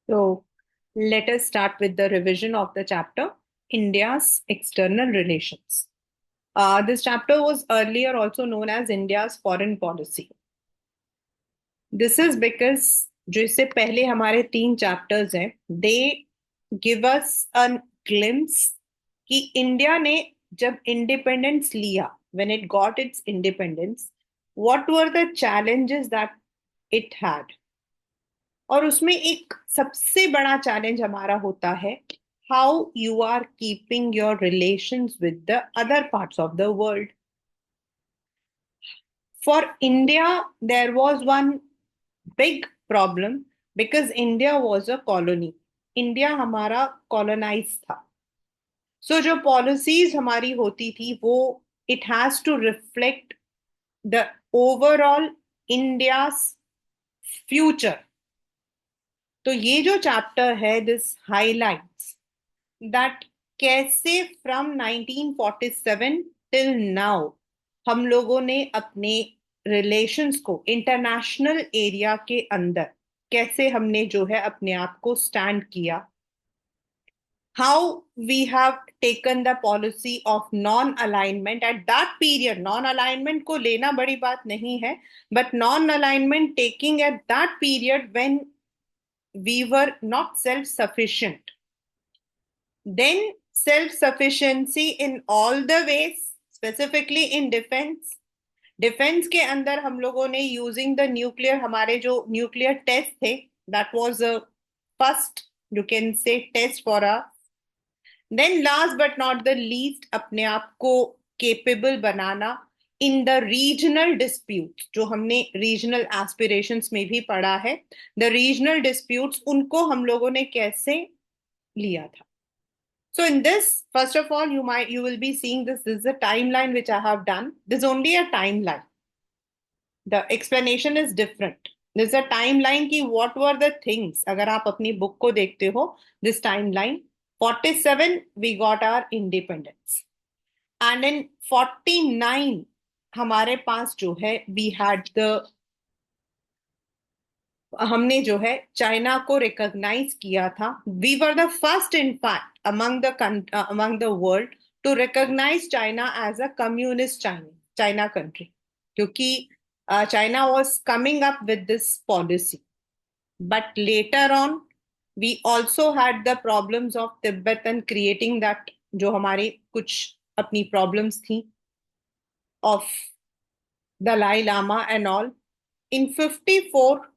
So let us start with the revision of the chapter India's External Relations. This chapter was earlier also known as India's Foreign Policy. This is because जो इससे पहले हमारे 3 chapters हैं, they give us a glimpse कि India ने जब independence लिया, when it got its independence, what were the challenges that it had. और उसमें एक सबसे बड़ा चैलेंज हमारा होता है how you are keeping your relations with the other parts of the world. For India there was one big problem because India was a colony. India हमारा colonise था. सो जो पॉलिसीज हमारी होती थी वो it has to reflect the overall India future. तो ये जो चैप्टर है दिस हाईलाइट्स दैट कैसे फ्रॉम 1947 टिल नाउ हम लोगों ने अपने रिलेशंस को इंटरनेशनल एरिया के अंदर कैसे हमने जो है अपने आप को स्टैंड किया. How we have taken the policy of non alignment at that period. Non alignment को लेना बड़ी बात नहीं है, but non alignment taking at that period when we were not self-sufficient. Then self-sufficiency in all the ways, specifically in defense. Defence के अंदर हम लोगों ने यूजिंग द न्यूक्लियर, हमारे जो न्यूक्लियर टेस्ट थे, that was a first you can say test for a. Then last but not the least अपने आप को केपेबल बनाना इन द रीजनल डिस्प्यूट. जो हमने रीजनल एस्पिरेशंस में भी पढ़ा है, द रीजनल डिस्प्यूट्स उनको हम लोगों ने कैसे लिया था. So in this, first of all, you will be seeing this. This is a timeline which I have done. This is only a timeline. The explanation is different. This is a timeline कि what were the things. अगर आप अपनी book को देखते हो, this timeline, 47 we got our independence, and in 49 हमारे पास जो है वी हैड द, हमने जो है चाइना को रिकॉग्नाइज किया था. We were the first in fact among the world to recognise China as a communist China country, क्योंकि China was coming up with this policy. But later on we also had the problems of Tibet and creating that, जो हमारी कुछ अपनी problems थी of Dalai Lama and all. In 54,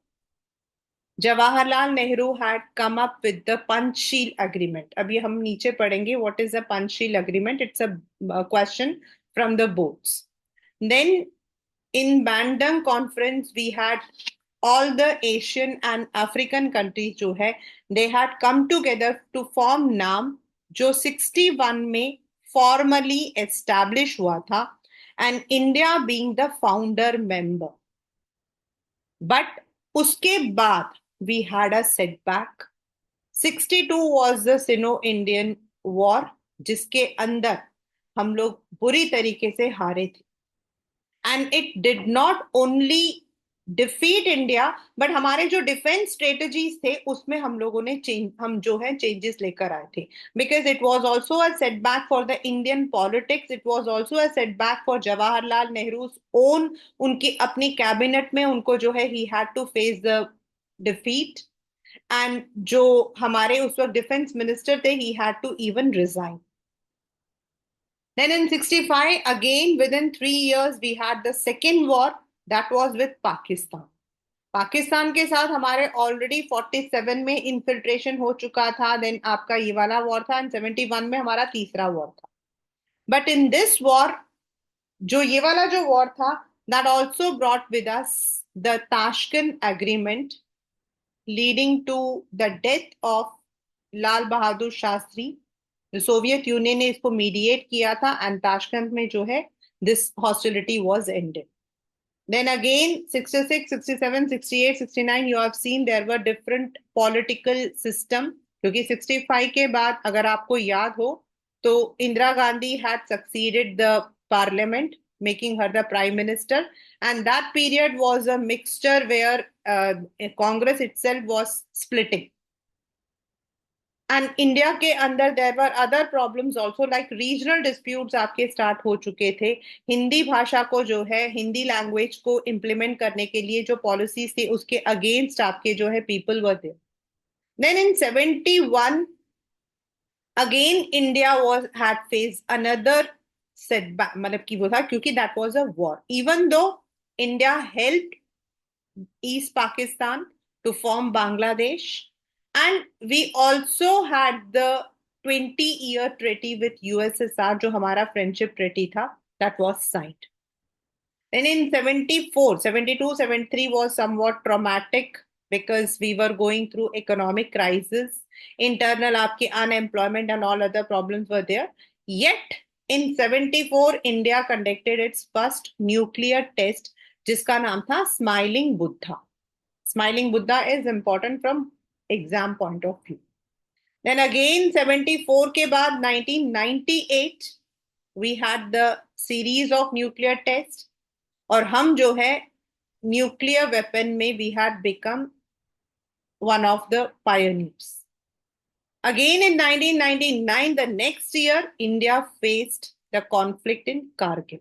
Jawaharlal Nehru had come up with the Panchsheel Agreement. अभी हम नीचे पढ़ेंगे what is the Panchsheel Agreement. It's a question from the boards. Then in Bandung Conference we had all the Asian and African countries जो है they had come together to form NAM, जो 61 में formally established हुआ था, and India being the founder member. But उसके बाद we had a setback. 62 was the Sino-Indian War, जिसके अंदर हम लोग बुरी तरीके से हारे थे. And it did not only defeat India, but हमारे जो डिफेंस स्ट्रेटजीज थे उसमें हम लोगों ने हम जो है चेंजेस लेकर आए थे. Because it was also a setback for the Indian politics. It was also a setback for Jawaharlal Nehru own. उनकी अपनी कैबिनेट में उनको जो है he had to face the defeat. And जो हमारे उस वक्त डिफेंस मिनिस्टर थे he had to even resign. Then in 65, again within 3 years, we had the second war that was with Pakistan. Pakistan के साथ हमारे ऑलरेडी 47 में इन्फिल्ट्रेशन हो चुका था. देन आपका ये वाला वॉर था एंड 71 में हमारा तीसरा वॉर था. बट इन दिस वॉर, जो ये वाला जो वॉर था, that also brought with us the Tashkent agreement leading to the death of Lal Bahadur Shastri. Soviet Union ने इसको मीडिएट किया था एंड ताशकंद में जो है this hostility was ended. Then again, 66, 67, 68, 69, you have seen there were different political system. क्योंकि 65 के बाद अगर आपको याद हो तो Indira Gandhi had succeeded the parliament, making her the prime minister. And that period was a mixture where Congress itself was splitting. And India के अंदर there were other problems also like regional disputes आपके स्टार्ट हो चुके थे। हिंदी भाषा को जो है, हिंदी लैंग्वेज को इम्प्लीमेंट करने के लिए जो पॉलिसीज थी उसके अगेंस्ट आपके जो है people were there. Then in 71 again India was had face another setback, मतलब कि वो था क्योंकि that was a war. Even though India help East Pakistan to form Bangladesh. And we also had the 20-year treaty with USSR, जो हमारा friendship treaty था, that was signed. Then in 74, 72, 73 was somewhat traumatic because we were going through economic crisis, internal आपकी unemployment and all other problems were there. Yet in 74, India conducted its first nuclear test, जिसका नाम था Smiling Buddha. Smiling Buddha is important from exam point of view. Then again 74 के बाद 1998 we had the series of nuclear tests, और हम जो है nuclear weapon में we had become one of the pioneers. Again in 1999 the next year India faced the conflict in Kargil.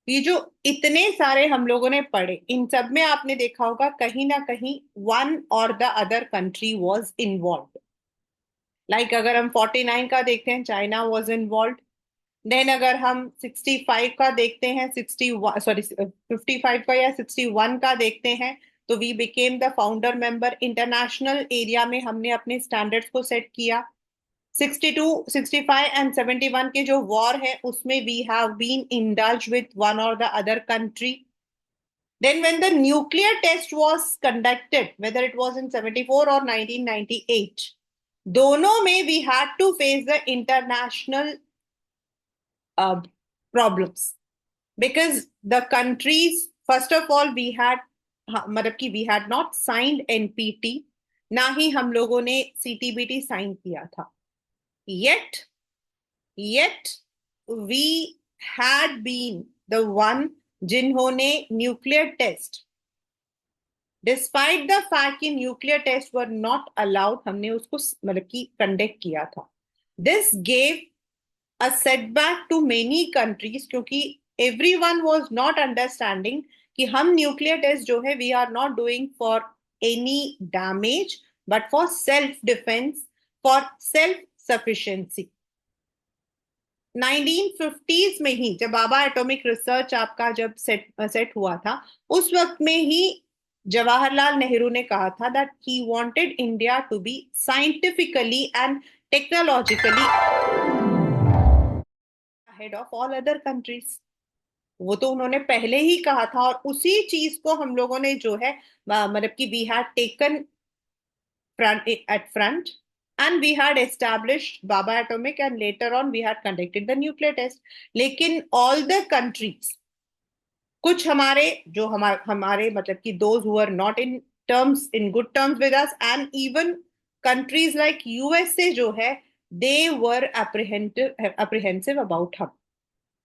ये जो इतने सारे हम लोगों ने पढ़े, इन सब में आपने देखा होगा कहीं ना कहीं वन और the other country was involve. Like अगर हम 49 का देखते हैं, चाइना वाज इन्वॉल्व। देन अगर हम 65 का देखते हैं, 55 का या 61 का देखते हैं, तो we became the founder member. International area में हमने अपने स्टैंडर्ड्स को सेट किया। 62, 65 एंड 71 के जो वॉर है उसमें we have been indulge with one और the other country. Then when the nuclear test was conducted, whether it was in 74 or 1998, दोनों में we had to face the international problems because the countries, first of all we had, मतलब कि we had not signed NPT, ना ही हम लोगों ने CTBT sign किया था। yet we had been the one जिन्होंने nuclear test, despite the fact कि nuclear test were not allowed, हमने उसको मतलब कि कंडक्ट किया था। This gave a setback to many countries, क्योंकि एवरीवन वाज नॉट अंडरस्टैंडिंग कि हम न्यूक्लियर टेस्ट जो है we are not doing for any damage but for self defence, for self sufficiency. 1950s में ही जब बाबा एटॉमिक रिसर्च आपका जब सेट हुआ था, उस वक्त में ही जवाहरलाल नेहरू ने कहा था that he wanted India to be scientifically and technologically ahead of all other countries. वो तो उन्होंने पहले ही कहा था, और उसी चीज को हम लोगों ने जो है मतलब कि we had taken front and we had established Baba Atomic, and later on we had conducted the nuclear test. लेकिन all the countries, कुछ हमारे जो हमारे मतलब कि those who are not in good terms with us, and even countries like USA जो है, they were apprehensive about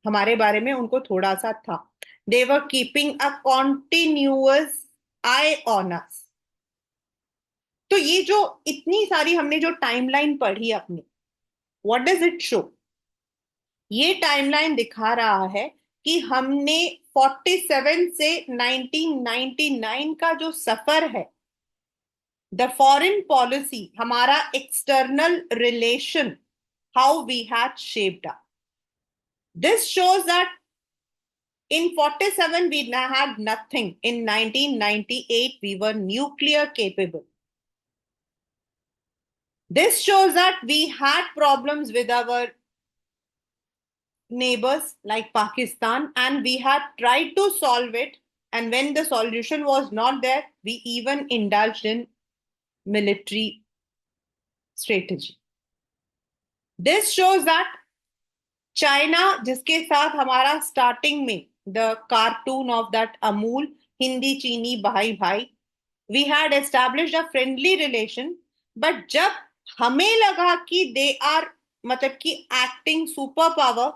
हमारे बारे में उनको थोड़ा सा था। They were keeping a continuous eye on us। तो ये जो इतनी सारी हमने जो टाइमलाइन पढ़ी अपनी, व्हाट डज इट शो? ये टाइमलाइन दिखा रहा है कि हमने 47 से 1999 का जो सफर है, द फॉरेन पॉलिसी, हमारा external relation, how we had shaped up, this shows that in 47 we had nothing, in 1998 we were nuclear capable. This shows that we had problems with our neighbors like Pakistan, and we had tried to solve it. And when the solution was not there, we even indulged in military strategy. This shows that China, जिसके साथ हमारा starting में the cartoon of that Amul, Hindi चीनी भाई भाई, we had established a friendly relation, but जब हमें लगा कि दे आर मतलब कि एक्टिंग सुपर पावर,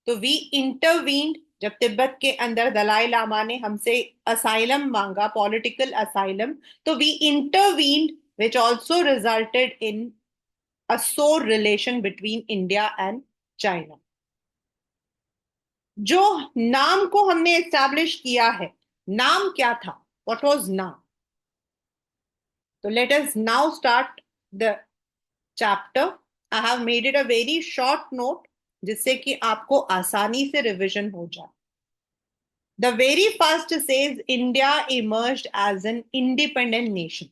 तो वी इंटरवीन्ड। जब तिब्बत के अंदर दलाई लामा ने हमसे असाइलम मांगा, पॉलिटिकल असाइलम, तो we intervened, which also resulted in a sore relation between India and China. जो नाम को हमने एस्टैब्लिश किया है, नाम क्या था? व्हाट वाज नाम? तो let us now start the chapter. I have made it a very short note जिससे कि आपको आसानी से रिवीजन हो जाए. The very first says India emerged as an independent nation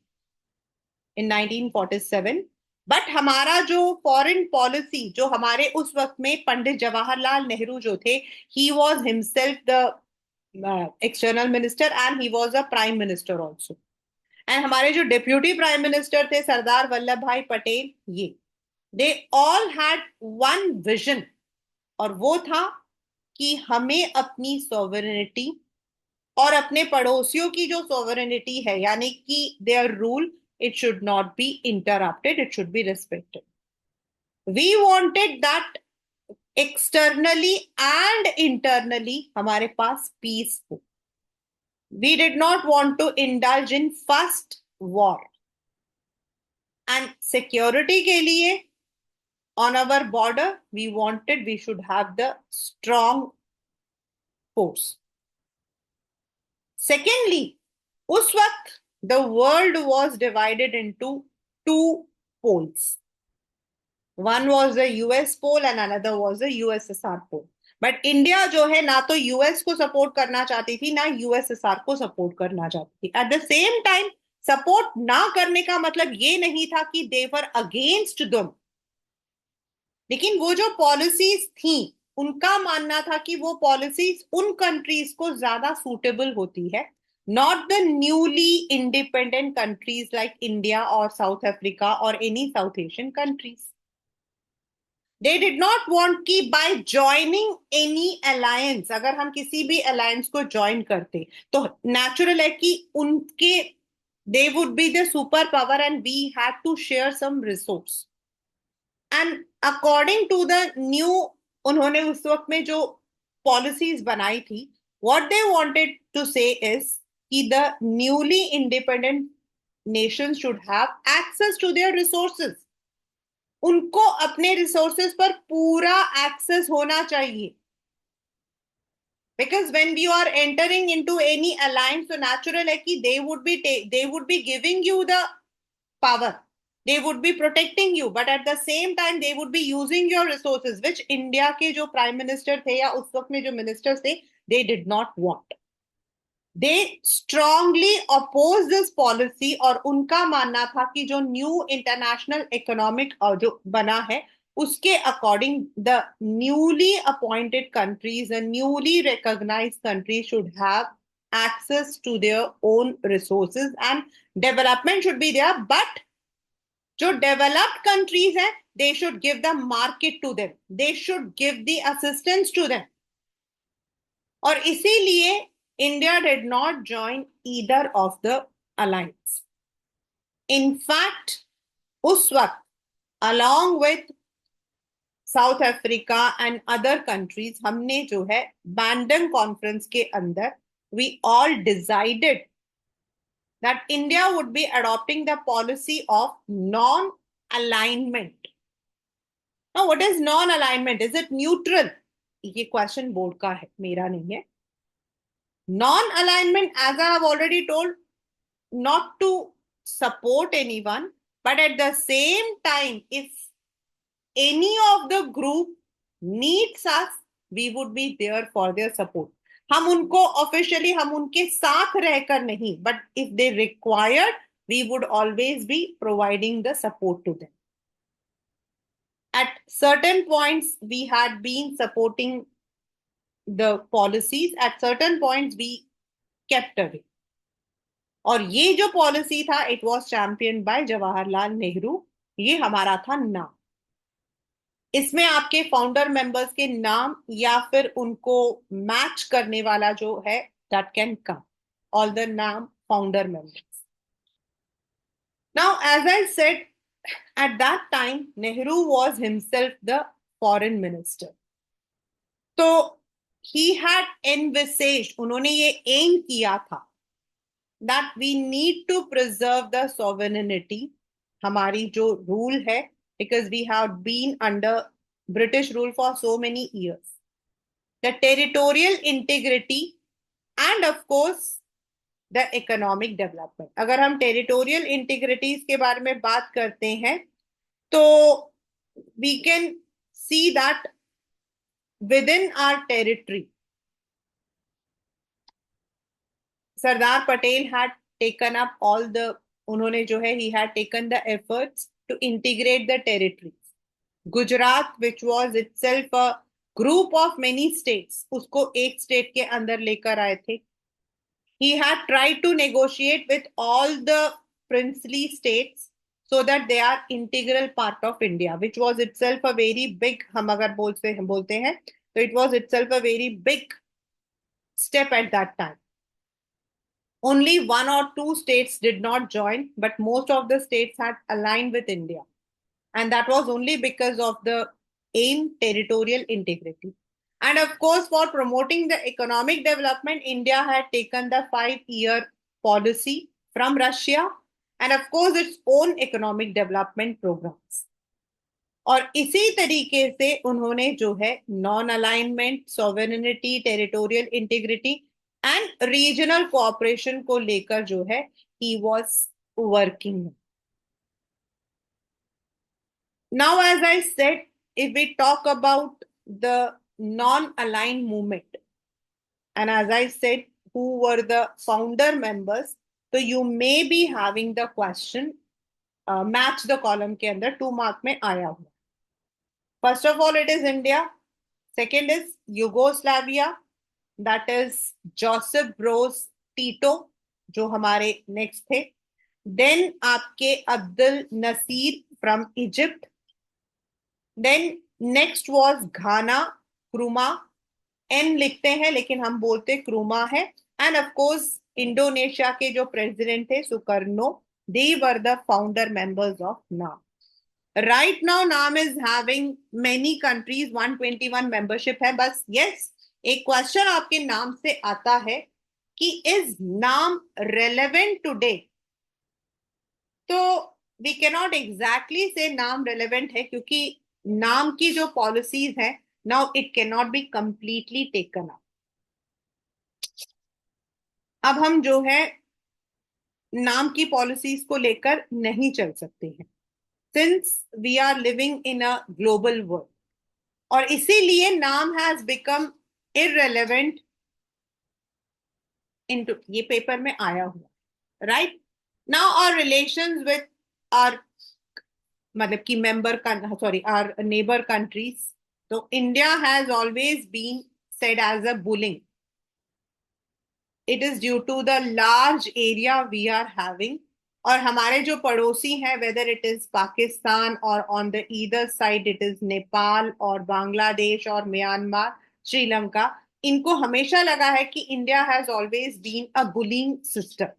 in 1947. But हमारा जो फॉरेन पॉलिसी, जो हमारे उस वक्त में पंडित जवाहरलाल नेहरू जो थे, he was himself the external minister and he was a prime minister also. And हमारे जो डिप्यूटी प्राइम मिनिस्टर थे सरदार वल्लभ भाई पटेल, ये they all had one vision, और वो था कि हमें अपनी सॉवरेनिटी और अपने पड़ोसियों की जो सॉवरेनिटी है, यानी कि their rule, it should not be interrupted, it should be respected. We wanted that externally and internally हमारे पास peace हो. We did not want to indulge in first war. And security के लिए on our border, we should have the strong force. Secondly, उस वक्त the world was divided into two poles. One was the US pole and another was the USSR pole. But India जो है ना तो US को support करना चाहती थी ना यूएसएसआर को सपोर्ट करना चाहती थी. At the same time support ना करने का मतलब ये नहीं था कि दे वर अगेंस्ट दम, लेकिन वो जो पॉलिसीज थी उनका मानना था कि वो पॉलिसीज उन कंट्रीज को ज्यादा सूटेबल होती है, not the newly independent countries like India or South Africa or any South Asian countries. They did not want कि by joining any alliance, अगर हम किसी भी alliance को join करते तो natural है कि उनके they would be the superpower and we had to share some resource. And according to the new, उन्होंने उस वक्त में जो policies बनाई थी, what they wanted to say is कि the newly independent nations should have access to their resources. उनको अपने रिसोर्सेज पर पूरा एक्सेस होना चाहिए. Because when we are entering into any alliance, so natural है कि they would be giving you the power, they would be protecting you, but at the same time they would be using your resources, which India के जो prime minister थे या उस वक्त में जो मिनिस्टर्स थे, they did not want. They strongly oppose this policy और उनका मानना था कि जो न्यू इंटरनेशनल इकोनॉमिक जो बना है उसके according the newly appointed countries and newly recognised countries should have access to their own resources and development should be there, but जो developed countries हैं they should give the market to them, they should give the assistance to them. और इसीलिए India did not join either of the alliance. In fact, उस वक्त along with South Africa and other countries, हमने जो है Bandung Conference के अंदर we all decided that India would be adopting the policy of non-alignment. Now, what is non-alignment? Is it neutral? ये question board का है, मेरा नहीं है. Non-alignment, as I have already told, not to support anyone, but at the same time, if any of the group needs us, we would be there for their support. हम उनको officially हम उनके साथ रहकर नहीं, but if they required, we would always be providing the support to them. At certain points, we had been supporting the policies, at certain points we kept away. और ये जो पॉलिसी था it was champion by Jawaharlal Nehru, ये हमारा था नाम. इसमें आपके फाउंडर मेंबर्स के नाम या फिर उनको मैच करने वाला जो है that can come, all the NAM founder members. Now as I said, at that time Nehru was himself the foreign minister. तो he had envisaged, उन्होंने ये एम किया था that we need to preserve the sovereignty, हमारी जो rule है because we have been under British rule for so many years. The territorial integrity and of course the economic development. अगर हम territorial integrities के बारे में बात करते हैं तो we can see that within our territory, Sardar Patel had taken up all the, उन्होंने जो है he had taken the efforts to integrate the territories. Gujarat which was itself a group of many states, उसको एक state के अंदर लेकर आए थे. He had tried to negotiate with all the princely states so that they are integral part of India, which was itself a very big, हम अगर बोलते हैं तो it was itself a very big step at that time. Only one or two states did not join, but most of the states had aligned with India. And that was only because of the aim territorial integrity. And of course, for promoting the economic development, India had taken the 5-year policy from Russia and of course its own economic development programs. और इसी तरीके से उन्होंने जो है non alignment, sovereignty, territorial integrity and regional cooperation को लेकर जो है he was working. Now, as I said, if we talk about the non-aligned movement, and as I said, who were the founder members, so you may be having the question, match the column के अंदर 2 mark में आया हुआ. First of all, it is India. Second is Yugoslavia, that is Joseph Broz Tito, जो हमारे next थे. Then आपके Abdul Nasir from Egypt. Then next was Ghana, Nkrumah. N लिखते हैं लेकिन हम बोलते क्रूमा है. And of course, इंडोनेशिया के जो प्रेसिडेंट थे Sukarno, they were the founder members of NAM. Right now, NAM is having many countries, 121 membership है. बस yes, एक क्वेश्चन आपके नाम से आता है कि is NAM relevant today? तो we cannot exactly say NAM relevant है क्योंकि नाम की जो पॉलिसीज है now it can not be completely taken up. अब हम जो है नाम की पॉलिसीज को लेकर नहीं चल सकते हैं since we are living in a global world, और इसीलिए NAM has become irrelevant into, ये पेपर में आया हुआ. Right now our relations with our, मतलब कि member, sorry, our neighbour countries. तो India has always been said as a bullying. It is due to the large area we are having. और हमारे जो पड़ोसी हैं, whether it is पाकिस्तान और on the either side it is Nepal और बांग्लादेश और Myanmar, Sri Lanka, इनको हमेशा लगा है कि India has always been a bullying system.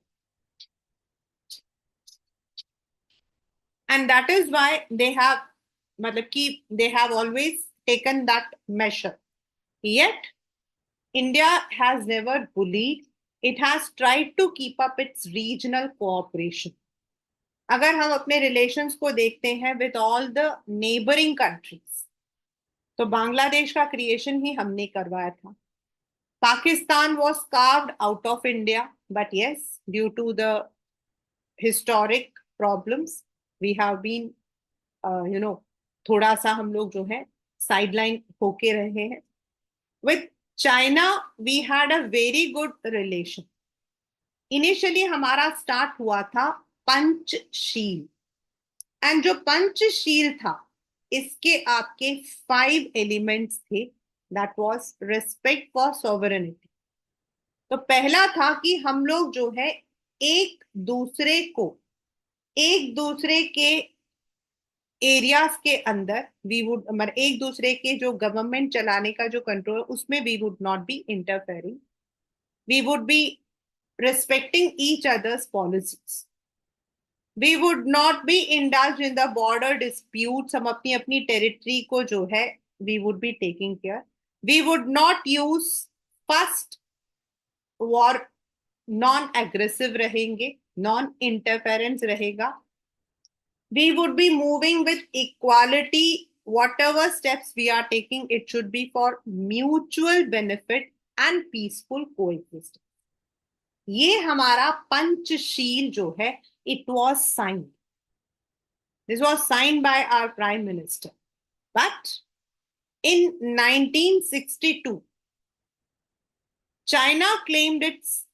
And that is why they have, मतलब कि they have always taken that measure. Yet, India has never bullied. It has tried to keep up its regional cooperation. अगर हम अपने relations को देखते हैं with all the neighboring countries, तो बांग्लादेश का creation ही हमने करवाया था. Pakistan was carved out of India, but yes, due to the historic problems, we have been, थोड़ा सा हम लोग जो है sideline होके रहे हैं. With China, we had a very good relation. Initially हमारा start हुआ था पंचशील, and जो पंचशील था इसके आपके 5 elements थे. That was respect for sovereignty. तो पहला था कि हम लोग जो है एक दूसरे के एरियाज के अंदर वी वुड, मतलब एक दूसरे के जो गवर्नमेंट चलाने का जो कंट्रोल, उसमें we would not be interfering. We would be respecting each others policies. We would not be indulge in the border disputes. हम अपनी अपनी टेरिटरी को जो है we would be taking care. We would not use first war, non aggressive रहेंगे, non interference रहेगा. We would be moving with equality. Whatever steps we are taking, it should be for mutual benefit and peaceful coexistence. ये हमारा पंचशील जो है, it was signed. This was signed by our Prime Minister. But in 1962, China claimed its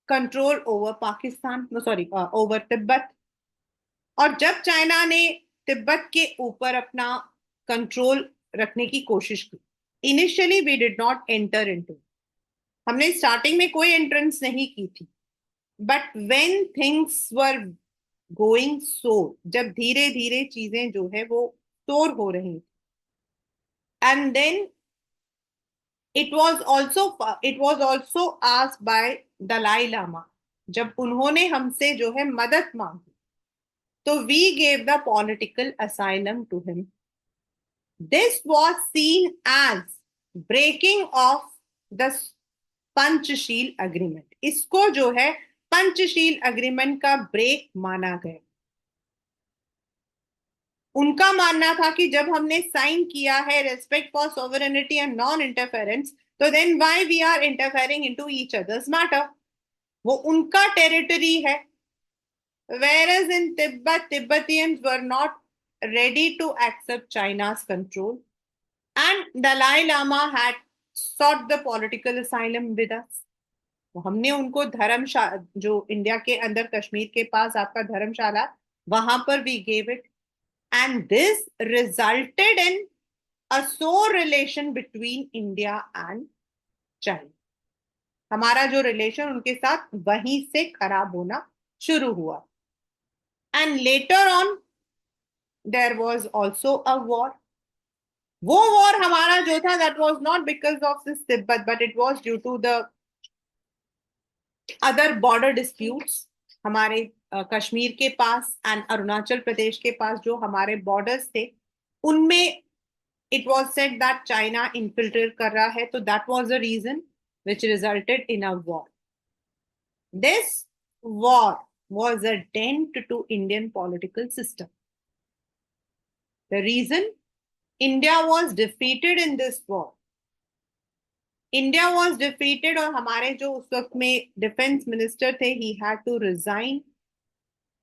control over Pakistan, no sorry, over Tibet. और जब China ने तिब्बत के ऊपर अपना कंट्रोल रखने की कोशिश की, initially we did not enter into, हमने स्टार्टिंग में कोई एंट्रेंस नहीं की थी. But when things were going so, जब धीरे धीरे चीजें जो है वो तोड़ हो रही, and then it was also asked by Dalai Lama, जब उन्होंने हमसे जो है मदद मांगी, तो we gave the political asylum to him. This was seen as breaking off the Panchsheel agreement. इसको जो है पंचशील अग्रीमेंट का ब्रेक माना गया. उनका मानना था कि जब हमने साइन किया है respect for sovereignty and non interference, तो then why we are interfering into each others matter. वो उनका टेरिटरी है. Whereas in Tibet, Tibetan were not ready to accept China's control, and Dalai Lama had sought the political asylum with us. तो हमने उनको धर्मशाला, जो India के अंदर कश्मीर के पास आपका धर्मशाला, वहां पर we gave it, and this resulted in a sore relation between India and China. हमारा जो रिलेशन उनके साथ वहीं से खराब होना शुरू हुआ. And later on there was also a war. वो वॉर हमारा जो था, that was not because of this Tibet, but it was due to the other border disputes. हमारे कश्मीर के पास एंड अरुणाचल प्रदेश के पास जो हमारे बॉर्डर्स थे, उनमें it was said that China infiltrate कर रहा है, तो that was the reason which resulted in a war. This war was a dent to Indian political system. The reason India was defeated in this war. India was defeated, और हमारे जो उस वक्त में डिफेंस मिनिस्टर थे, he had to resign,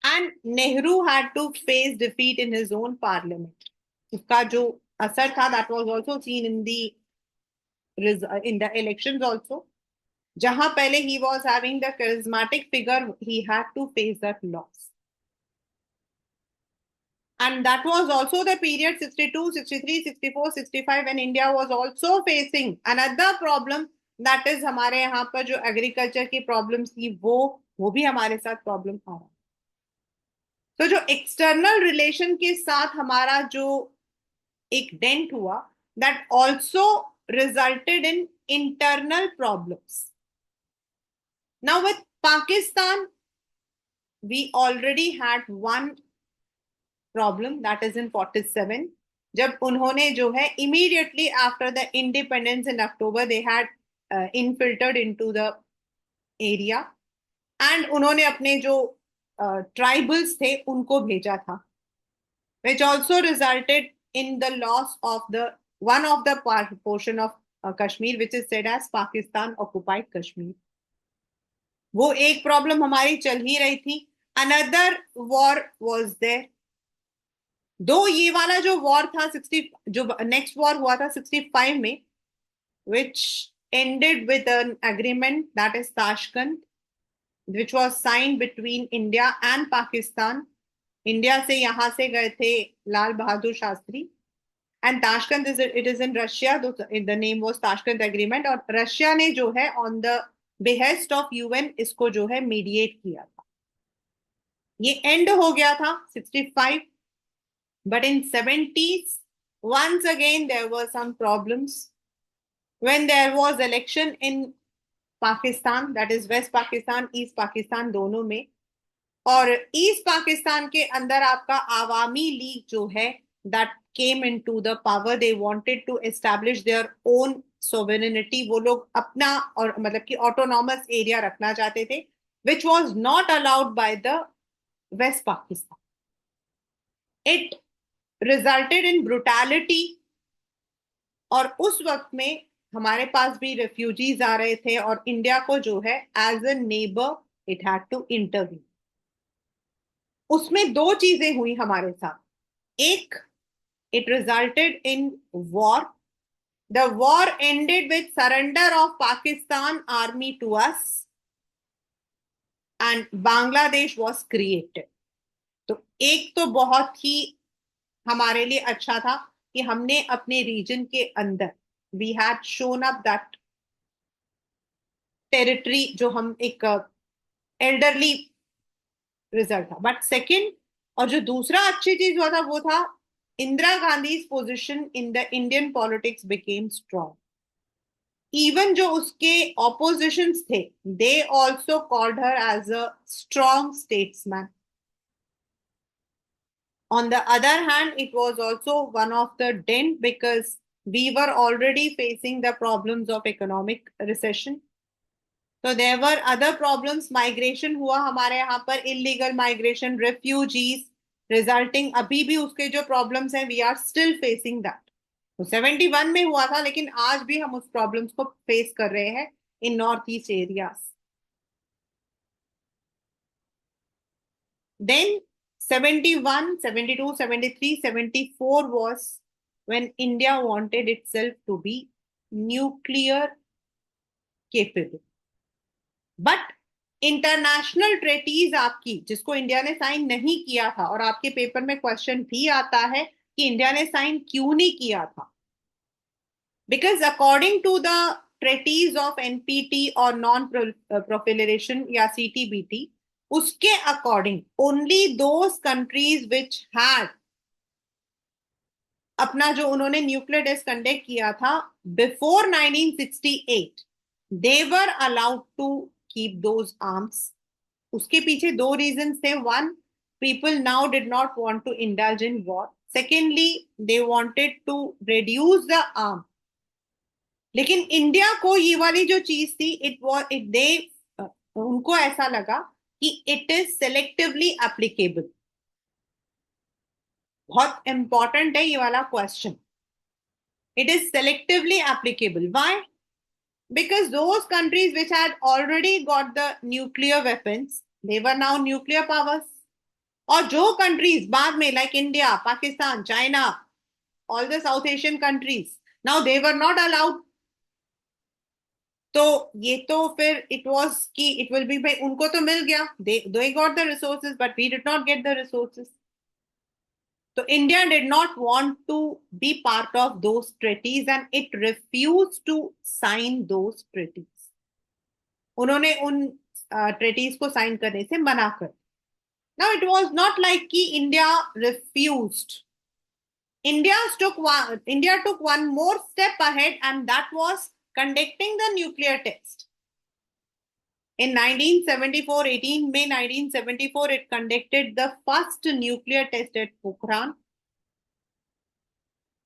and Nehru had to face defeat in his own parliament. उसका जो असर था, that was also seen in the elections also. जहां पहले he was having the charismatic figure, he had to face that loss. And that was also the period 62, 63, 64, 65 when India was also facing another problem, that is हमारे यहाँ पर जो agriculture की problems थी, वो भी हमारे साथ प्रॉब्लम आ रहा. तो जो एक्सटर्नल रिलेशन के साथ हमारा जो एक डेंट हुआ, that also resulted in internal problems. Now with Pakistan, we already had one problem, that is in 47, जब उन्होंने जो है immediately after the independence in October, they had infiltrated into the area, and उन्होंने अपने जो tribals थे उनको भेजा था, which also resulted in the loss of the one of the portion of Kashmir, which is said as Pakistan occupied Kashmir. वो एक problem हमारी चल ही रही थी. Another war was there. दो ये वाला जो वॉर था 60, जो नेक्स्ट वॉर हुआ था 65 में, which ended with an agreement, that is Tashkent, which was signed between India and Pakistan. India से यहां से गए थे Lal Bahadur Shastri, and Tashkent it is in Russia. The name was Tashkent agreement, और रशिया ने जो है on the behest of UN इसको जो है मीडिएट किया था. ये एंड हो गया था 65, but in 70s once again there were some problems when there was election in Pakistan, that is West Pakistan, East Pakistan, दोनों में. और ईस्ट पाकिस्तान के अंदर आपका आवामी लीग जो है, that came into the power. They wanted to establish their own sovereignty. वो लोग अपना और मतलब कि autonomous area रखना चाहते थे, which was not allowed by the West Pakistan. It resulted in brutality, और उस वक्त में हमारे पास भी रेफ्यूजीज आ रहे थे और इंडिया को जो है as a neighbour it had to interview. उसमें दो चीजें हुई हमारे साथ। एक, it resulted in war. The war ended with surrender of Pakistan army to us and Bangladesh was created. तो एक तो बहुत ही हमारे लिए अच्छा था कि हमने अपने रीजन के अंदर we had shown up that territory, जो हम एक एल्डरली रिजल्ट था। बट सेकंड, और जो दूसरा अच्छी चीज हुआ था वो था Indira Gandhi position in the Indian politics became strong. Even जो उसके ऑपोजिशंस थे, they also called her as a strong statesman. On the other hand, it was also one of the dent because we were already facing the problems of economic recession. तो there were other problems, migration हुआ हमारे यहाँ पर, illegal migration, refugees resulting, अभी भी उसके जो problems हैं we are still facing that. तो 71 में हुआ था, लेकिन आज भी हम उस प्रॉब्लम्स को फेस कर रहे हैं इन north east areas. Then 71, 72, 73, 74 was when India wanted itself to be nuclear capable. But international treaties आपकी जिसको इंडिया ने साइन नहीं किया था, और आपके पेपर में क्वेश्चन भी आता है कि इंडिया ने साइन क्यों नहीं किया था, because according to the treaties of NPT और नॉन प्रोफिलरेशन या सीटीबीटी, उसके according only those countries which had अपना जो उन्होंने न्यूक्लियर टेस्ट कंडक्ट किया था before 1968, they were allowed to keep those arms. उसके पीछे दो रीजंस थे। One, people now did not want to indulge in war. Secondly, they wanted to reduce the arm. लेकिन इंडिया को ये वाली जो चीज थी, इट वॉज इट दे उनको ऐसा लगा कि इट इज सेलेक्टिवली एप्लीकेबल। बहुत इंपॉर्टेंट है ये वाला question. It is selectively applicable. Why? Because those countries which had already got the nuclear weapons, they were now nuclear powers. और जो countries बाद में like India, Pakistan, China, all the South Asian countries, now they were not allowed. तो ये तो फिर it was कि it will be भाई उनको तो मिल गया, they got the resources but we did not get the resources. So India did not want to be part of those treaties and it refused to sign those treaties. उन्होंने उन treaties को sign करने से मना कर। Now it was not like कि India refused. India took one more step ahead, and that was conducting the nuclear test. In 1974, 18 May 1974, it conducted the first nuclear test at Pokhran,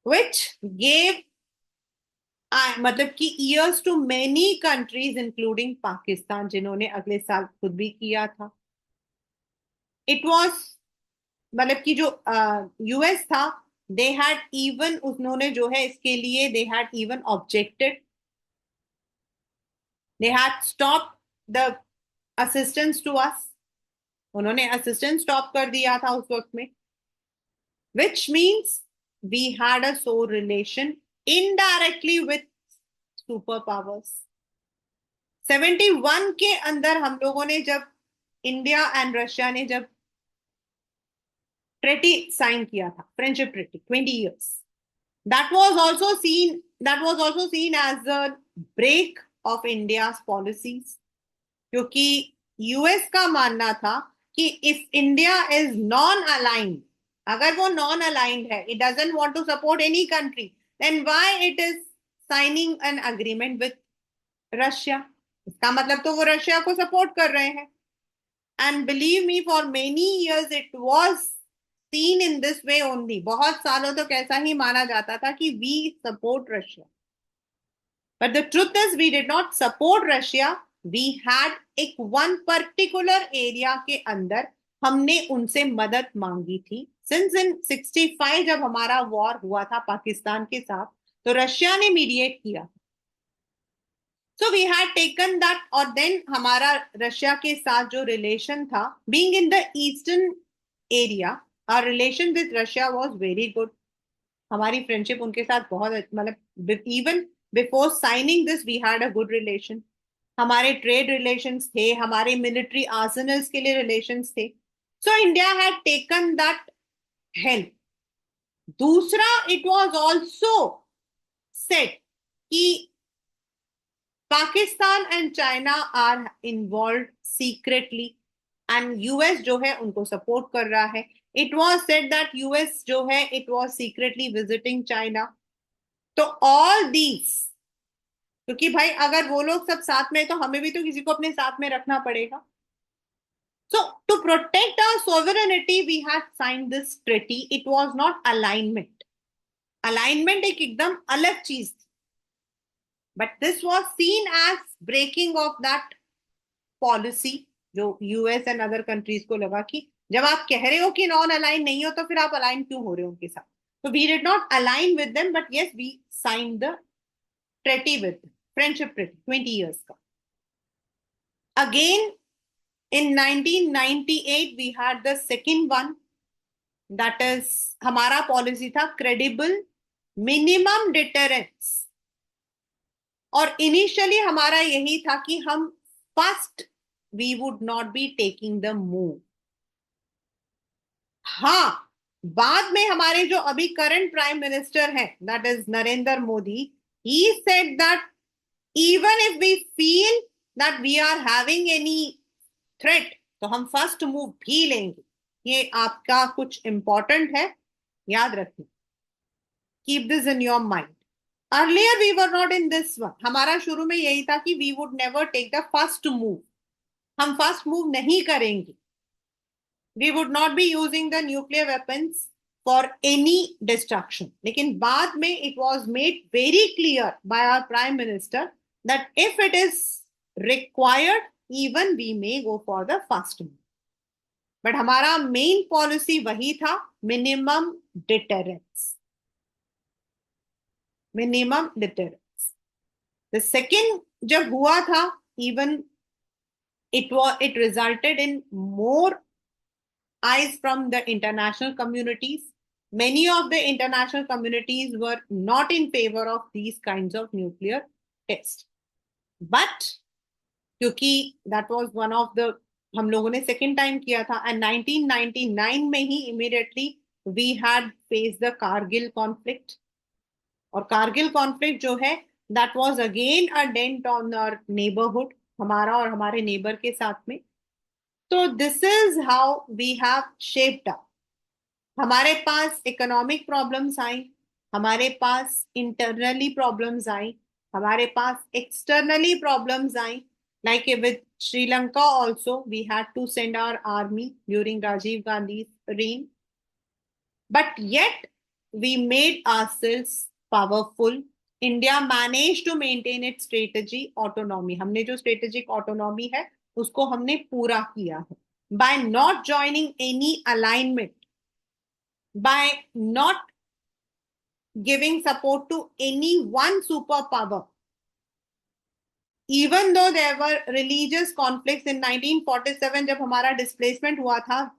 which gave मतलब कि years to many countries including Pakistan, जिन्होंने अगले साल खुद भी किया था। It was मतलब कि जो यूएस था, they had even उन्होंने जो है इसके लिए they had even objected. They had stopped the assistance to us. उन्होंने assistance stop कर दिया था उस वक्त में, which means we had a sore relation indirectly with superpowers. 71 के अंदर हम लोगों ने जब इंडिया एंड रशिया ने जब ट्रेटी साइन किया था, friendship treaty, 20 years, that was also seen as a break of India's policies, क्योंकि यूएस का मानना था कि if India is non aligned, अगर वो नॉन अलाइंड है, it doesn't want to support any country, then why it is signing an agreement with Russia? इसका मतलब तो वो रशिया को सपोर्ट कर रहे हैं। And believe me, for many years it was seen in this way only. बहुत सालों तक ऐसा ही माना जाता था कि we support Russia, but the truth is we did not support Russia. We had एक वन पर्टिकुलर एरिया के अंदर हमने उनसे मदद मांगी थी। सिंस इन 65 जब हमारा वॉर हुआ था पाकिस्तान के साथ, तो रशिया ने मीडिएट किया। So we had taken that, और देन हमारा रशिया के साथ जो रिलेशन था, being in the eastern area, our relation with Russia was very good. हमारी फ्रेंडशिप उनके साथ बहुत मतलब even before signing this we had a good relation. हमारे ट्रेड रिलेशंस थे, हमारे मिलिट्री आर्सेनल्स के लिए रिलेशंस थे। So India had taken that help. दूसरा, इट वाज आल्सो सेड कि Pakistan and China are involve secretly, and US जो है उनको सपोर्ट कर रहा है। It was said that US जो है it was secretly visiting China. तो ऑल दीज, क्योंकि भाई अगर वो लोग सब साथ में है, तो हमें भी तो किसी को अपने साथ में रखना पड़ेगा। So to protect our sovereignty, we had signed this treaty. It was not alignment. Alignment एक एकदम अलग चीज थी. But this was seen as breaking of that policy, जो यूएस एंड अदर कंट्रीज को लगा कि जब आप कह रहे हो कि नॉन अलाइन नहीं हो, तो फिर आप अलाइन क्यों हो रहे हो उनके साथ। तो we did not align with them, but yes we sign the treaty with friendship treaty 20 years का। Again in 1998 we had the second one, that is हमारा पॉलिसी था क्रेडिबल मिनिमम डिटरेंस। और इनिशियली हमारा यही था कि हम first we would not be taking the move. हाँ, बाद में हमारे जो अभी करंट प्राइम मिनिस्टर हैं, that is Narendra Modi, he said that even if we feel that we are having any threat, तो हम फर्स्ट मूव भी लेंगे। ये आपका कुछ इंपॉर्टेंट है, याद रखिए। Keep this in your mind. Earlier we were not in this one. हमारा शुरू में यही था कि we would never take the first move, हम फर्स्ट मूव नहीं करेंगे। We would not be using the nuclear weapons for any destruction. लेकिन बाद में it was made very clear by our prime minister that if it is required even we may go for the first move. But हमारा main policy वही था, minimum deterrence. Minimum deterrence. The second जब हुआ था, even it resulted in more eyes from the international communities. Many of the international communities were not in favor of these kinds of nuclear tests. But क्योंकि that was one of the, हम लोगों ने second time किया था, and 1999 में ही immediately we had faced the Kargil conflict. और Kargil conflict जो है, that was again a dent on our neighborhood, हमारा और हमारे नेबर के साथ में। तो this is how we have shaped up. हमारे पास इकोनॉमिक प्रॉब्लम्स आई, हमारे पास इंटरनली प्रॉब्लम्स आई, हमारे पास एक्सटर्नली प्रॉब्लम्स आई। Like with Sri Lanka also we had to send our army during Rajiv Gandhi reign, but yet we made ourselves powerful. India manage to maintain it strategy autonomy. हमने जो स्ट्रेटेजिक ऑटोनॉमी है उसको हमने पूरा किया है, by not joining any alignment, by not giving support to any one super power. Even though there were religious conflicts in 1947, जब हमारा डिस्प्लेसमेंट हुआ था,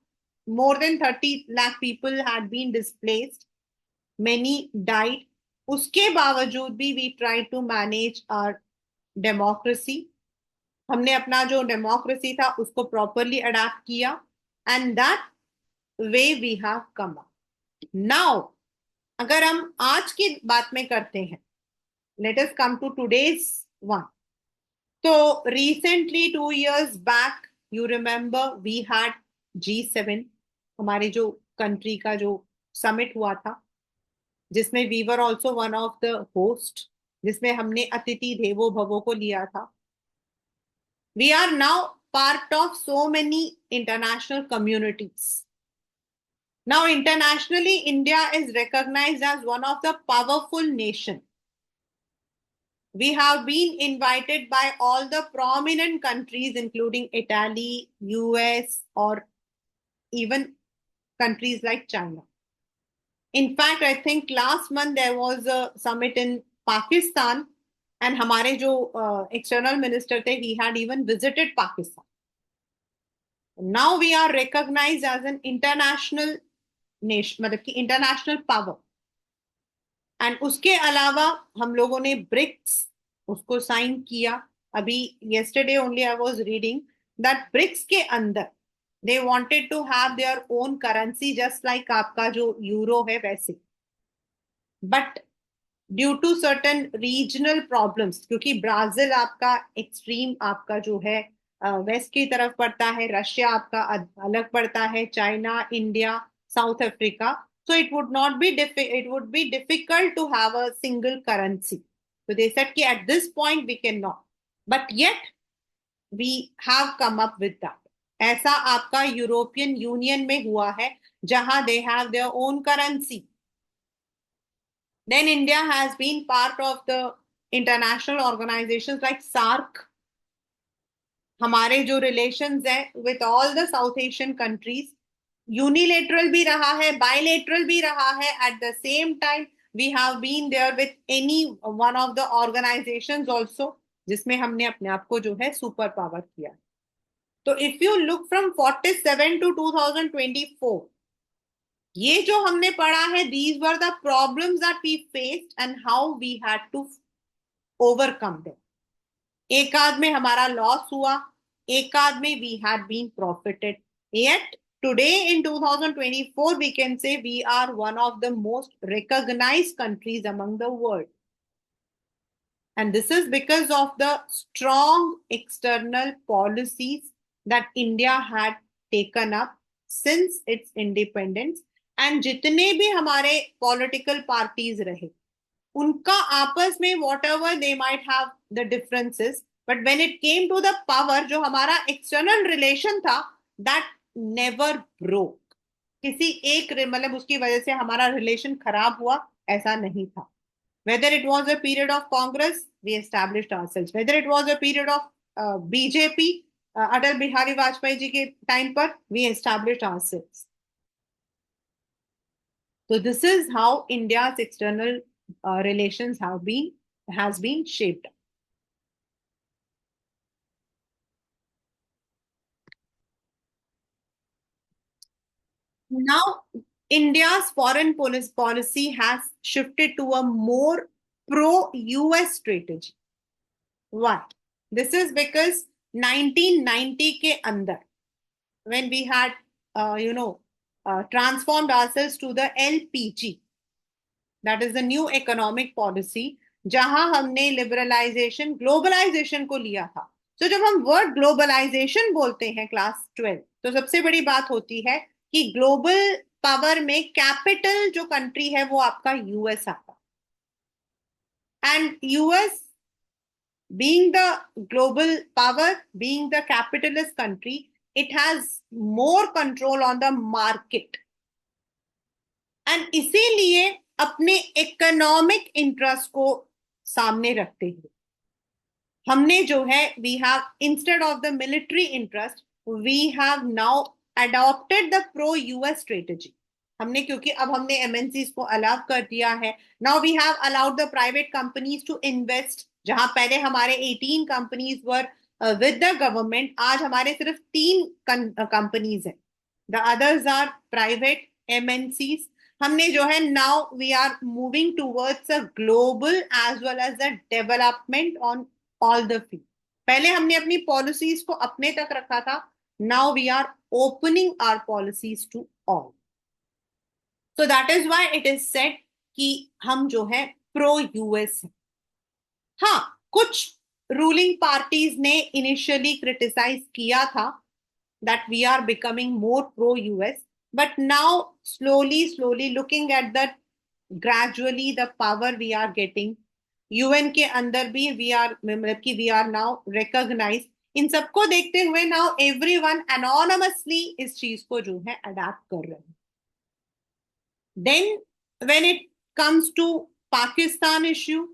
more than 30 lakh people had been displaced, many died. उसके बावजूद भी we tried to manage our democracy. हमने अपना जो डेमोक्रेसी था उसको प्रॉपरली अडेप्ट किया, and that way we have come up now. अगर हम आज की बात में करते हैं, let us come to today's one. तो recently 2 years back, you remember we had G7, हमारे जो कंट्री का जो समिट हुआ था, जिसमें we were also one of the host, जिसमें हमने अतिथि देवो भवो को लिया था। We are now part of so many international communities. Now, internationally, India is recognized as one of the powerful nations. We have been invited by all the prominent countries, including Italy, US, or even countries like China. In fact, I think last month there was a summit in Pakistan, and हमारे जो external minister थे, he had even visited Pakistan. Now we are recognized as an international nation, मतलब कि international power. And उसके अलावा हम लोगों ने ब्रिक्स उसको साइन किया. अभी yesterday only I was reading that BRICS के अंदर they wanted to have their own currency just like आपका जो यूरो है वैसे, but due to certain regional problems, क्योंकि ब्राजील आपका एक्सट्रीम आपका जो है वेस्ट की तरफ पड़ता है, रशिया आपका अलग पड़ता है, China, India, south Africa, so it would not be it would be difficult to have a single currency. So they said कि at this point we cannot, but yet we have come up with that. ऐसा आपका European union में हुआ है जहां they have their own currency. Then India has been part of the international organizations like SAARC. हमारे जो relations है with all the South Asian countries, unilateral भी रहा है, bilateral भी रहा है. At the same time, we have been there with any one of the organizations also, जिसमें हमने अपने आप को जो है सुपर पावर किया. तो if you look from 47 to 2024, ये जो हमने पढ़ा है, these were the problems that we faced and how we had to overcome them. एक आध में हमारा लॉस हुआ, एक आध में we had been profited. Yet today in 2024 we can say we are one of the most recognized countries among the world. And this is because of the strong external policies that India had taken up since its independence. And जितने भी हमारे political parties रहे, उनका आपस में whatever they might have the differences, but when it came to the power, जो हमारा external relation था, that never broke. किसी एक मतलब उसकी वजह से हमारा relation खराब हुआ, ऐसा नहीं था. Whether it was a period of Congress, we established ourselves. Whether it was a period of BJP, Atal Bihari Vajpayee ji के time पर, we established ourselves. So this is how India's external relations has been shaped. Now, India's foreign policy has shifted to a more pro-US strategy. Why? This is because 1990 के अंदर, when we had, transformed ourselves to the LPG, that is the new economic policy, जहां हमने liberalisation, globalisation को लिया था. तो जब हम वर्ड ग्लोबलाइजेशन बोलते हैं क्लास 12, तो सबसे बड़ी बात होती है कि ग्लोबल पावर में कैपिटल जो कंट्री है वो आपका यूएस आता. And US being the global power, being the capitalist country, it has more control on the market. And इसीलिए अपने इकोनॉमिक इंटरेस्ट को सामने रखते हुए हमने जो है, we have, instead of the military interest, we have now adopted the pro-US strategy. हमने, क्योंकि अब हमने MNCs को अलाउ कर दिया है. Now we have allowed the private companies to invest. जहां पहले हमारे 18 companies were with the government, आज हमारे सिर्फ 3 कंपनीज हैं. The others are private MNCs. हमने जो है, now we are moving towards a global as well as the development on all the field. पहले हमने अपनी पॉलिसीज को अपने तक रखा था. Now we are opening our policies to all. So that is why it is said कि हम जो है प्रो यूएस है. हाँ, कुछ रूलिंग पार्टीज ने इनिशियली क्रिटिसाइज किया था that we are becoming more pro-US, but now slowly looking at that, gradually the power we are getting, UN के अंदर भी we are, मतलब कि we are now recognized. इन सबको देखते हुए now everyone anonymously इस चीज को जो है अडैप्ट कर रहे हैं. Then when it comes to Pakistan issue,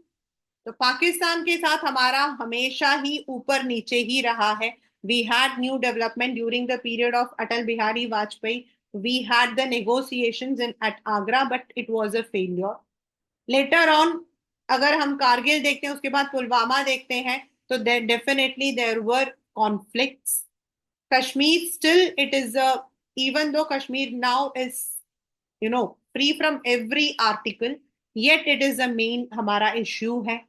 तो पाकिस्तान के साथ हमारा हमेशा ही ऊपर नीचे ही रहा है. We had new development during the period of Atal Bihari Vajpayee. We had the negotiations at Agra, but it was a failure. Later on, अगर हम कारगिल देखते हैं, उसके बाद पुलवामा देखते हैं, तो definitely there were conflicts. Kashmir still, it is a, even though Kashmir now is, free from every article, yet it is a main हमारा issue है,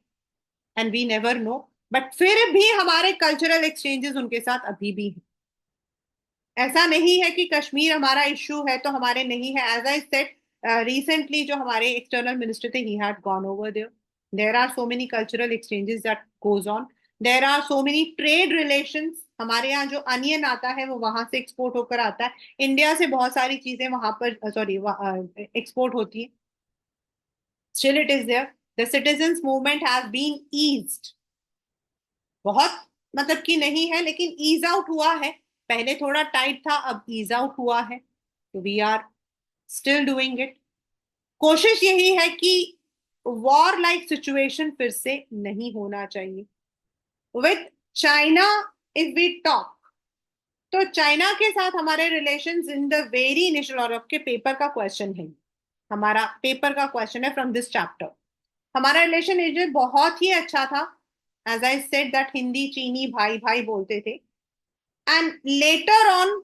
and we never know. But फिर भी हमारे cultural exchanges उनके साथ अभी भी हैं. ऐसा नहीं है कि कश्मीर हमारा इश्यू है तो हमारे नहीं है. एज आई सेड, रिसेंटली जो हमारे एक्सटर्नल मिनिस्टर थे, he had gone over there. There are so many cultural exchanges that goes on. There are so many trade relations. हमारे यहाँ जो अनियन आता है वो वहां से एक्सपोर्ट होकर आता है. इंडिया से बहुत सारी चीजें वहां पर, सॉरी, एक्सपोर्ट होती है. Still it is there. The citizens movement has been eased. बहुत, मतलब कि नहीं है, लेकिन ईज आउट हुआ है. पहले थोड़ा टाइट था, अब ईज आउट हुआ है. तो we are still doing it. कोशिश यही है कि वॉर लाइक सिचुएशन फिर से नहीं होना चाहिए. With China, if we talk, तो चाइना के साथ हमारे relations in the very initial, और आपके पेपर का क्वेश्चन है, हमारा पेपर का क्वेश्चन है फ्रॉम दिस चैप्टर. हमारा रिलेशन बहुत ही अच्छा था. As I said that Hindi चीनी भाई भाई बोलते थे. And later on,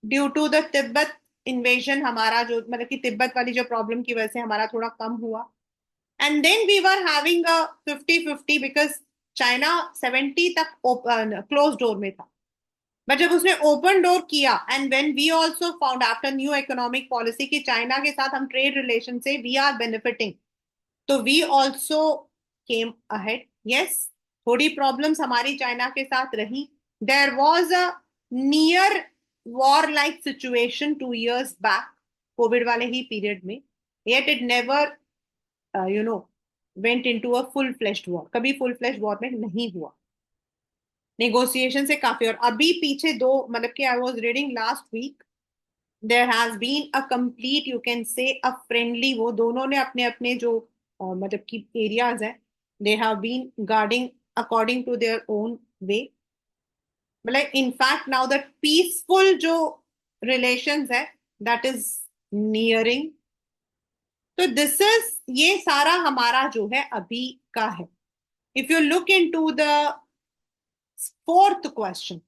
due to the Tibet invasion, हमारा जो, मतलब कि तिब्बत वाली जो प्रॉब्लम की वजह से हमारा थोड़ा कम हुआ. And then we were having a 50-50, because China 70 तक क्लोज डोर में था. बट जब उसने ओपन डोर किया, and when we also found after new economic policy कि चाइना के साथ हम ट्रेड रिलेशन से वी आर बेनिफिटिंग, तो we also came ahead. Yes, थोड़ी प्रॉब्लम्स हमारी चाइना के साथ रही. There was a near war like situation 2 years back, COVID वाले ही पीरियड में. Yet it never went into a full fleshed war. कभी फुल फ्लेश्ड वॉर में नहीं हुआ. नेगोशिएशन से काफी. और अभी पीछे दो, मतलब कि I was reading last week, there has been a complete, you can say a friendly, वो दोनों ने अपने अपने जो मतलब कि एरियाज है, they have been guarding according to their own way. मतलब इनफैक्ट नाउ दैट पीसफुल जो रिलेशंस है, दैट इज नियरिंग. तो दिस इज, ये सारा हमारा जो है अभी का है. If you look into the fourth question,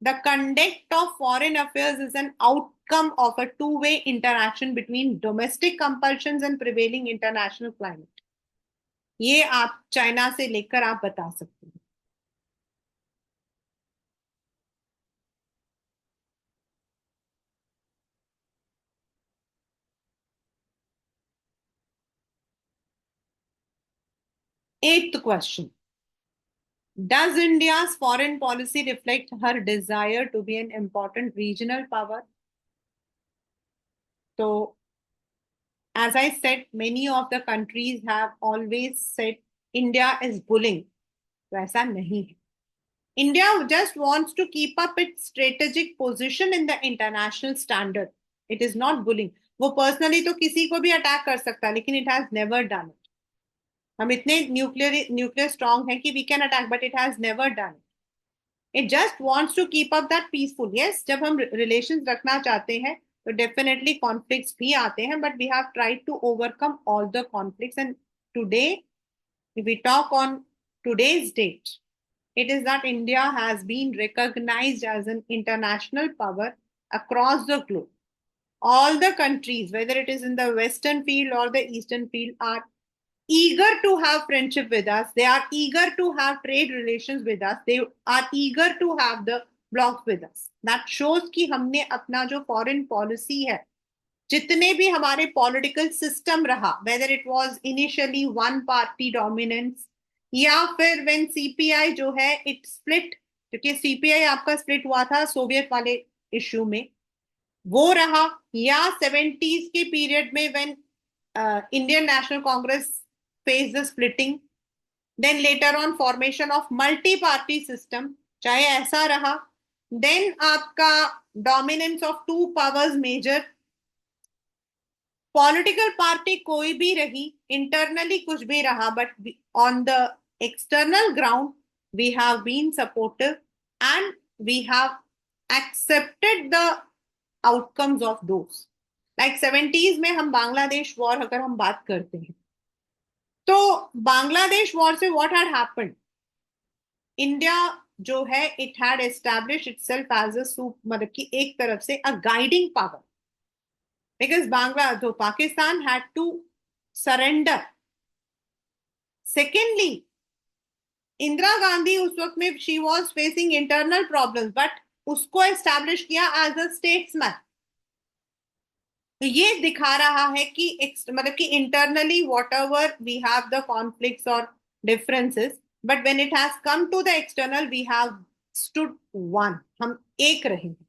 the conduct of foreign affairs is an outcome of a two-way interaction between domestic compulsions and prevailing international climate. ये आप चाइना से लेकर आप बता सकते हैं. Eighth question. Does India's foreign policy reflect her desire to be an important regional power? So, as I said, many of the countries have always said India is bullying. तो ऐसा नहीं है. India just wants to keep up its strategic position in the international standard. It is not bullying. वो personally तो किसी को भी attack कर सकता है, लेकिन it has never done it. हम इतने न्यूक्लियर स्ट्रांग हैं कि we can attack, but it has never done it. It just wants to keep up that peaceful. Yes, जब हम रिलेशंस रखना चाहते हैं तो डेफिनेटली कॉन्फ्लिक्ट्स भी आते हैं, but we have tried to overcome all the conflicts. And today, if we talk on today's date, it is that India has been recognized as an international power across the globe. All the countries, whether it is in the Western field or the Eastern field, are eager to have friendship with us. They are eager to have trade relations with us. They are eager to have the blocks with us. That shows कि हमने अपना जो foreign policy है, जितने भी हमारे political system रहा, whether it was initially one party dominance, या फिर व्हेन सीपीआई जो है इट स्प्लिट, क्योंकि सीपीआई आपका स्प्लिट हुआ था सोवियत वाले इश्यू में, वो रहा, या 70s के पीरियड में when Indian National Congress face the splitting, then later on formation of multi party system, चाहे ऐसा रहा, देन आपका dominance of two powers major, political party कोई भी रही, इंटरनली कुछ भी रहा, but on the external ground we have been supportive. And we have accepted the outcomes of those. Like 70s में हम बांग्लादेश वॉर अगर हम बात करते हैं, तो बांग्लादेश वॉर से व्हाट हैड हैपेंड, इंडिया जो है it had establish itself as a मतलब कि एक तरफ से a guiding power, because Bangla तो Pakistan had to surrender. Secondly, Indira Gandhi उस वक्त में she was facing internal problems, but उसको एस्टैब्लिश किया एज अ स्टेट्समैन. तो ये दिखा रहा है कि मतलब कि internally whatever we have the conflicts और differences, but when it has come to the external we have stood one, हम एक रहे हैं.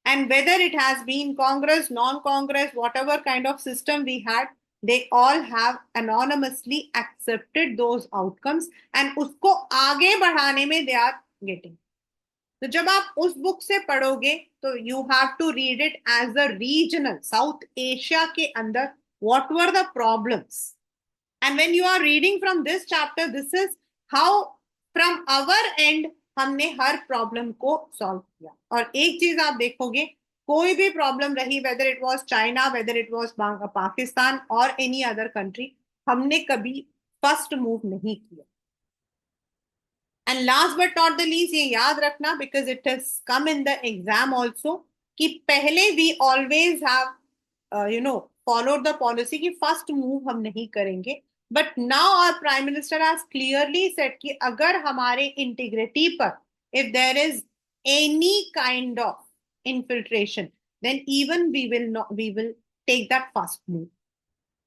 And whether it has been Congress, non-Congress, whatever kind of system we had, they all have anonymously accepted those outcomes and उसको आगे बढ़ाने में they are getting. तो जब आप उस बुक से पढ़ोगे तो you have to read it as a regional South Asia के अंदर what were the problems, and when you are reading from this chapter this is how from our and हमने हर प्रॉब्लम को सॉल्व किया. और एक चीज आप देखोगे, कोई भी प्रॉब्लम रही, whether it was China, whether it was Pakistan और एनी अदर कंट्री, हमने कभी फर्स्ट मूव नहीं किया. And last but not the least, ये याद रखना because it has come in the exam also, कि पहले we always have followed the policy कि फर्स्ट मूव हम नहीं करेंगे. But now our prime minister has clearly said कि अगर हमारे इंटीग्रिटी पर if there is any kind of infiltration then even we will take that first move.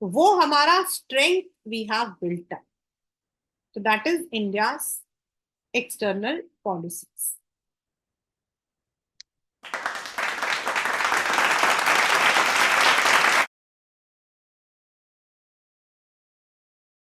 वो हमारा strength we have built up. So that is India's external policies.